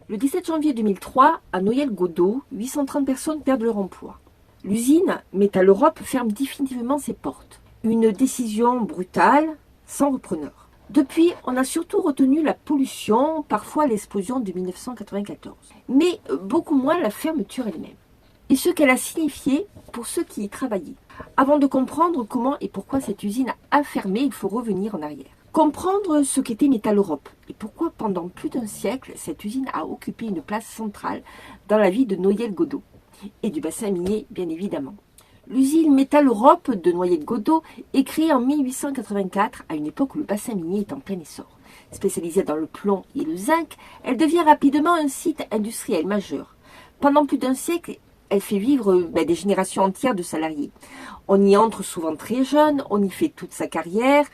Le 17 janvier 2003, à Noyelles-Godault, 830 personnes perdent leur emploi. L'usine Metaleurop ferme définitivement ses portes. Une décision brutale, sans repreneur. Depuis, on a surtout retenu la pollution, parfois l'explosion de 1994, mais beaucoup moins la fermeture elle-même, et ce qu'elle a signifié pour ceux qui y travaillaient. Avant de comprendre comment et pourquoi cette usine a fermé, il faut revenir en arrière. Comprendre ce qu'était Metaleurop et pourquoi pendant plus d'un siècle, cette usine a occupé une place centrale dans la vie de Noyelles-Godault et du bassin minier bien évidemment. L'usine Metaleurop de Noyelles-Godault est créée en 1884, à une époque où le bassin minier est en plein essor. Spécialisée dans le plomb et le zinc, elle devient rapidement un site industriel majeur. Pendant plus d'un siècle, elle fait vivre des générations entières de salariés. On y entre souvent très jeune, on y fait toute sa carrière.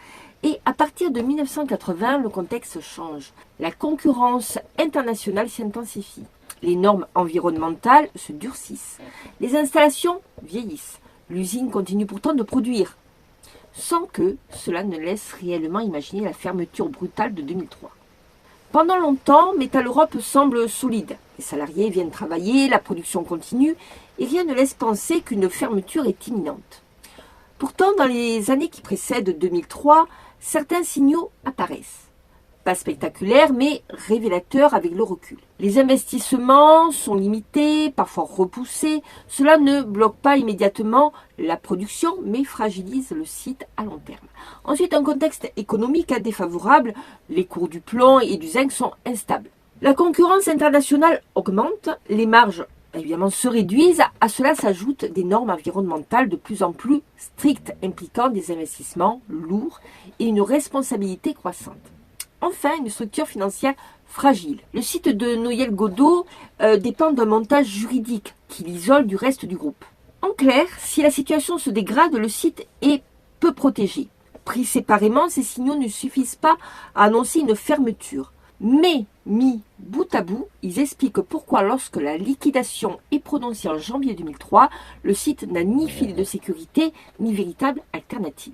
Et à partir de 1980, le contexte change. La concurrence internationale s'intensifie. Les normes environnementales se durcissent. Les installations vieillissent. L'usine continue pourtant de produire, sans que cela ne laisse réellement imaginer la fermeture brutale de 2003. Pendant longtemps, Metaleurop semble solide. Les salariés viennent travailler, la production continue, et rien ne laisse penser qu'une fermeture est imminente. Pourtant, dans les années qui précèdent 2003, certains signaux apparaissent. Pas spectaculaires, mais révélateurs avec le recul. Les investissements sont limités, parfois repoussés. Cela ne bloque pas immédiatement la production, mais fragilise le site à long terme. Ensuite, un contexte économique défavorable. Les cours du plomb et du zinc sont instables. La concurrence internationale augmente, les marges évidemment se réduisent. À cela s'ajoutent des normes environnementales de plus en plus strictes, impliquant des investissements lourds et une responsabilité croissante. Enfin, une structure financière fragile. Le site de Noyelles-Godault dépend d'un montage juridique qui l'isole du reste du groupe. En clair, si la situation se dégrade, le site est peu protégé. Pris séparément, ces signaux ne suffisent pas à annoncer une fermeture. Mais, mis bout à bout, ils expliquent pourquoi lorsque la liquidation est prononcée en janvier 2003, le site n'a ni filet de sécurité, ni véritable alternative.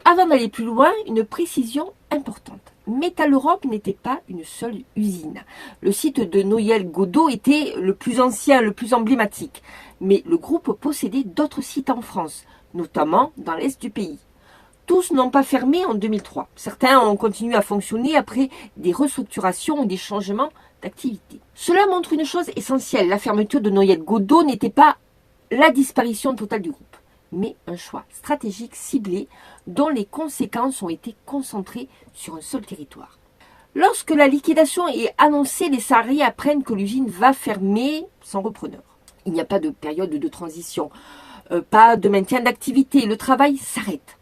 Avant d'aller plus loin, une précision importante. Metaleurop n'était pas une seule usine. Le site de Noyelles-Godault était le plus ancien, le plus emblématique. Mais le groupe possédait d'autres sites en France, notamment dans l'est du pays. Tous n'ont pas fermé en 2003. Certains ont continué à fonctionner après des restructurations ou des changements d'activité. Cela montre une chose essentielle. La fermeture de Noyelles-Godault n'était pas la disparition totale du groupe, mais un choix stratégique ciblé dont les conséquences ont été concentrées sur un seul territoire. Lorsque la liquidation est annoncée, les salariés apprennent que l'usine va fermer sans repreneur. Il n'y a pas de période de transition, pas de maintien d'activité, le travail s'arrête.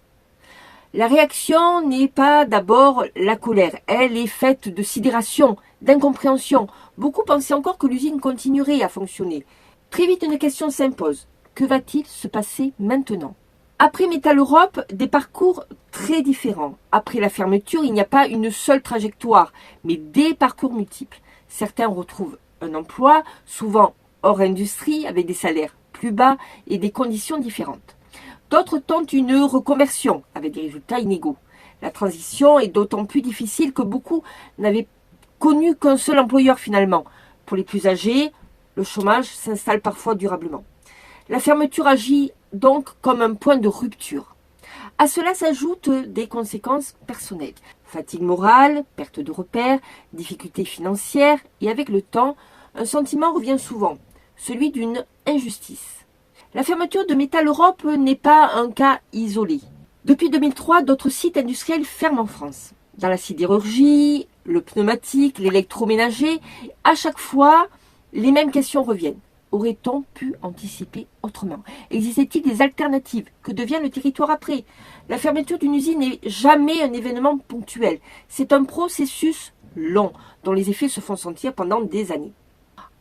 La réaction n'est pas d'abord la colère, elle est faite de sidération, d'incompréhension. Beaucoup pensaient encore que l'usine continuerait à fonctionner. Très vite, une question s'impose. Que va-t-il se passer maintenant ? Après Metaleurop, des parcours très différents. Après la fermeture, il n'y a pas une seule trajectoire, mais des parcours multiples. Certains retrouvent un emploi, souvent hors industrie, avec des salaires plus bas et des conditions différentes. D'autres tentent une reconversion, avec des résultats inégaux. La transition est d'autant plus difficile que beaucoup n'avaient connu qu'un seul employeur finalement. Pour les plus âgés, le chômage s'installe parfois durablement. La fermeture agit donc comme un point de rupture. À cela s'ajoutent des conséquences personnelles. Fatigue morale, perte de repères, difficultés financières et avec le temps, un sentiment revient souvent, celui d'une injustice. La fermeture de Metaleurop n'est pas un cas isolé. Depuis 2003, d'autres sites industriels ferment en France. Dans la sidérurgie, le pneumatique, l'électroménager, à chaque fois, les mêmes questions reviennent. Aurait-on pu anticiper autrement ? Existait-il des alternatives ? Que devient le territoire après ? La fermeture d'une usine n'est jamais un événement ponctuel. C'est un processus long, dont les effets se font sentir pendant des années.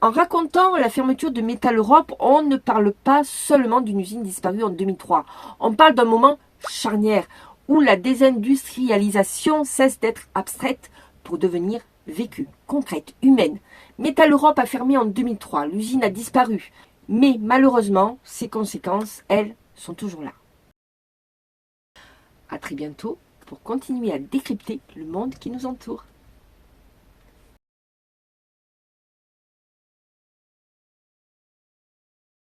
En racontant la fermeture de Metaleurop, on ne parle pas seulement d'une usine disparue en 2003. On parle d'un moment charnière où la désindustrialisation cesse d'être abstraite pour devenir vécue, concrète, humaine. Metaleurop a fermé en 2003, l'usine a disparu. Mais malheureusement, ses conséquences, elles, sont toujours là. À très bientôt pour continuer à décrypter le monde qui nous entoure.